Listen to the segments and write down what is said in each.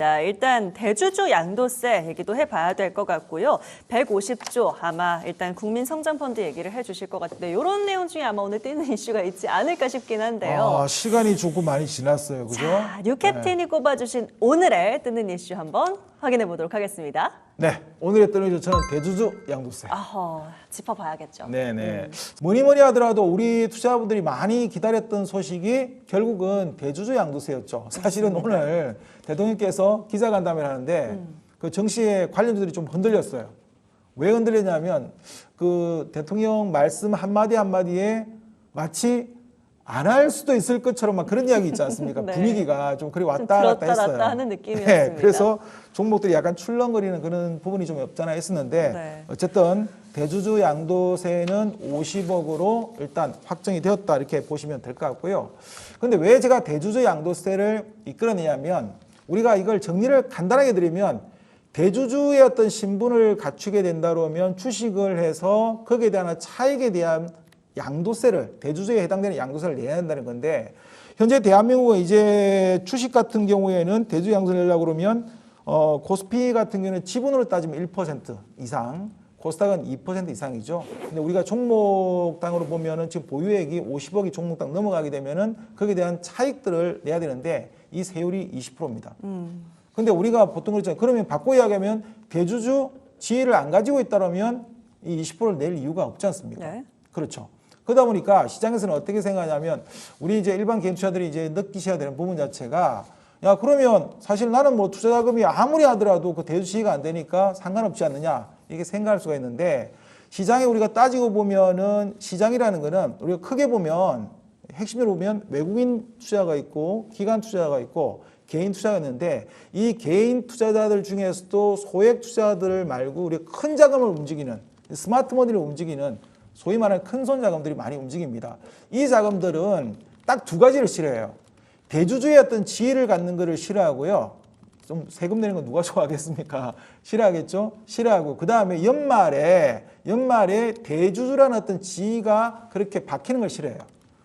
자, 일단 대주주 양도세 얘기도 해봐야 될 것 같고요. 150조 아마 일단 국민성장펀드 얘기를 해주실 것 같은데 이런 내용 중에 아마 오늘 뜨는 이슈가 있지 않을까 싶긴 한데요. 시간이 조금 많이 지났어요. 그죠? 자, 뉴캡틴이 꼽아주신 오늘의 뜨는 이슈 한번 확인해 보도록 하겠습니다. 네, 오늘의 뜨는 이슈는 대주주 양도세. 짚어봐야겠죠. 네네. 뭐니 하더라도 우리 투자자분들이 많이 기다렸던 소식이 결국은 대주주 양도세였죠. 사실은 오늘 대통령께서 기자간담회를 하는데 그 정시에 관련주들이 좀 흔들렸어요. 왜 흔들렸냐면 그 대통령 말씀 한마디 한마디에 마치 안 할 수도 있을 것처럼 막 그런 이야기 있지 않습니까? 네. 분위기가 좀 그리 왔다 좀 갔다 들었다 했어요. 놨다 하는 느낌이었습니다. 네, 그래서 종목들이 약간 출렁거리는 그런 부분이 좀 없잖아 했었는데 네. 어쨌든 대주주 양도세는 50억으로 일단 확정이 되었다 이렇게 보시면 될 것 같고요. 근데 왜 제가 대주주 양도세를 이끌어내냐면 우리가 이걸 정리를 간단하게 드리면 대주주의 어떤 신분을 갖추게 된다 그러면 주식을 해서 거기에 대한 차익에 대한 양도세를 대주주에 해당되는 양도세를 내야 한다는 건데 현재 대한민국은 이제 주식 같은 경우에는 대주주 양도세를 내려고 그러면 코스피 같은 경우는 지분으로 따지면 1% 이상, 코스닥은 2% 이상이죠. 근데 우리가 종목당으로 보면은 지금 보유액이 50억이 종목당 넘어가게 되면은 거기에 대한 차익들을 내야 되는데 이 세율이 20%입니다. 근데 우리가 보통 그렇잖아요. 그러면 바꿔 이야기하면 대주주 지위를 안 가지고 있다면 이 20%를 낼 이유가 없지 않습니까? 네. 그렇죠. 그러다 보니까 시장에서는 어떻게 생각하냐면 우리 이제 일반 개인 투자들이 이제 느끼셔야 되는 부분 자체가 야 그러면 사실 나는 뭐 투자 자금이 아무리 하더라도 그 대주 지위가 안 되니까 상관없지 않느냐 이렇게 생각할 수가 있는데 시장에 우리가 따지고 보면은 시장이라는 거는 우리가 크게 보면 핵심적으로 보면 외국인 투자가 있고 기관 투자가 있고 개인 투자가 있는데 이 개인 투자자들 중에서도 소액 투자들 말고 우리 큰 자금을 움직이는 스마트 머니를 움직이는 소위 말하는 큰손 자금들이 많이 움직입니다. 이 자금들은 딱 두 가지를 싫어해요. 대주주의 어떤 지위를 갖는 것을 싫어하고요. 좀 세금 내는 건 누가 좋아하겠습니까? 싫어하겠죠? 싫어하고 그 다음에 연말에 대주주라는 어떤 지위가 그렇게 박히는 걸 싫어해요.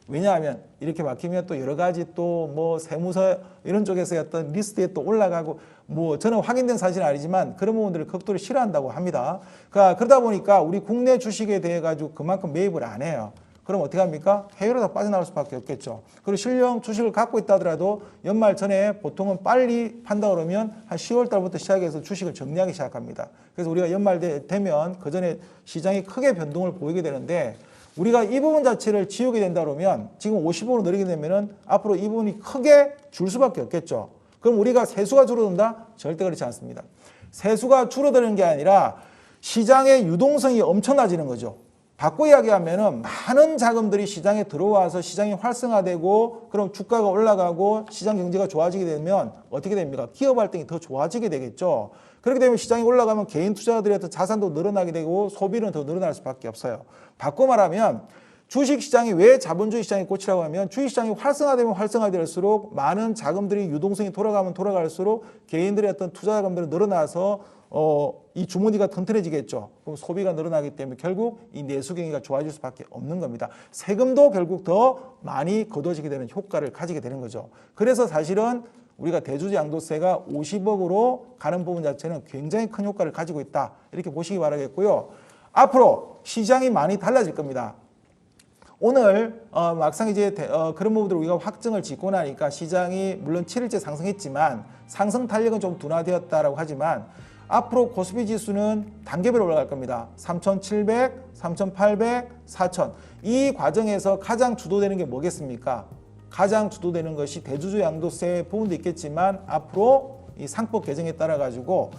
왜냐하면 이렇게 박히면 또 여러 가지 또 뭐 세무서 이런 쪽에서 어떤 리스트에 또 올라가고 뭐 저는 확인된 사실은 아니지만 그런 부분들을 극도로 싫어한다고 합니다. 그러다 보니까 우리 국내 주식에 대해 가지고 그만큼 매입을 안 해요. 그럼 어떻게 합니까? 해외로 다 빠져나갈 수밖에 없겠죠. 그리고 실령 주식을 갖고 있다 하더라도 연말 전에 보통은 빨리 판다 그러면 한 10월 달부터 시작해서 주식을 정리하기 시작합니다. 그래서 우리가 연말 되면 그 전에 시장이 크게 변동을 보이게 되는데 우리가 이 부분 자체를 지우게 된다 그러면 지금 50억으로 늘리게 되면은 앞으로 이 부분이 크게 줄 수밖에 없겠죠. 그럼 우리가 세수가 줄어든다? 절대 그렇지 않습니다. 세수가 줄어드는 게 아니라 시장의 유동성이 엄청나지는 거죠. 바꿔 이야기하면은 많은 자금들이 시장에 들어와서 시장이 활성화되고 그럼 주가가 올라가고 시장 경제가 좋아지게 되면 어떻게 됩니까? 기업 활동이 더 좋아지게 되겠죠. 그렇게 되면 시장이 올라가면 개인 투자자들의 어떤 자산도 늘어나게 되고 소비는 더 늘어날 수밖에 없어요. 바꿔 말하면 주식시장이 왜 자본주의 시장의 꽃이라고 하면 주식시장이 활성화되면 활성화될수록 많은 자금들이 유동성이 돌아가면 돌아갈수록 개인들의 어떤 투자 자금들이 늘어나서 이 주머니가 튼튼해지겠죠. 그럼 소비가 늘어나기 때문에 결국 이 내수 경기가 좋아질 수밖에 없는 겁니다. 세금도 결국 더 많이 거둬지게 되는 효과를 가지게 되는 거죠. 그래서 사실은 우리가 대주주 양도세가 50억으로 가는 부분 자체는 굉장히 큰 효과를 가지고 있다. 이렇게 보시기 바라겠고요. 앞으로 시장이 많이 달라질 겁니다. 오늘 막상 이제 그런 부분들을 우리가 확정을 짓고 나니까 시장이 물론 7일째 상승했지만 상승 탄력은 좀 둔화되었다라고 하지만 앞으로 코스피 지수는 단계별로 올라갈 겁니다. 3,700, 3,800, 4,000. 이 과정에서 가장 주도되는 게 뭐겠습니까? 가장 주도되는 것이 대주주 양도세 부분도 있겠지만 앞으로 이 상법 개정에 따라 가지고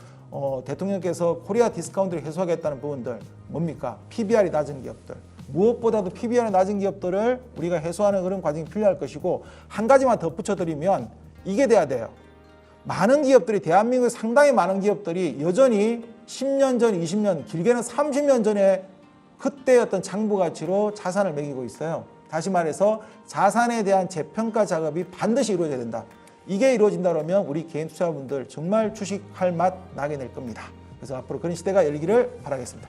대통령께서 코리아 디스카운트를 해소하겠다는 부분들 뭡니까? PBR이 낮은 기업들. 무엇보다도 PBR이 낮은 기업들을 우리가 해소하는 그런 과정이 필요할 것이고 한 가지만 덧붙여드리면 이게 돼야 돼요. 많은 기업들이 대한민국에 상당히 많은 기업들이 여전히 10년 전, 20년, 길게는 30년 전에 그때 어떤 장부 가치로 자산을 매기고 있어요. 다시 말해서 자산에 대한 재평가 작업이 반드시 이루어져야 된다. 이게 이루어진다 그러면 우리 개인 투자자분들 정말 주식할 맛 나게 될 겁니다. 그래서 앞으로 그런 시대가 열리기를 바라겠습니다.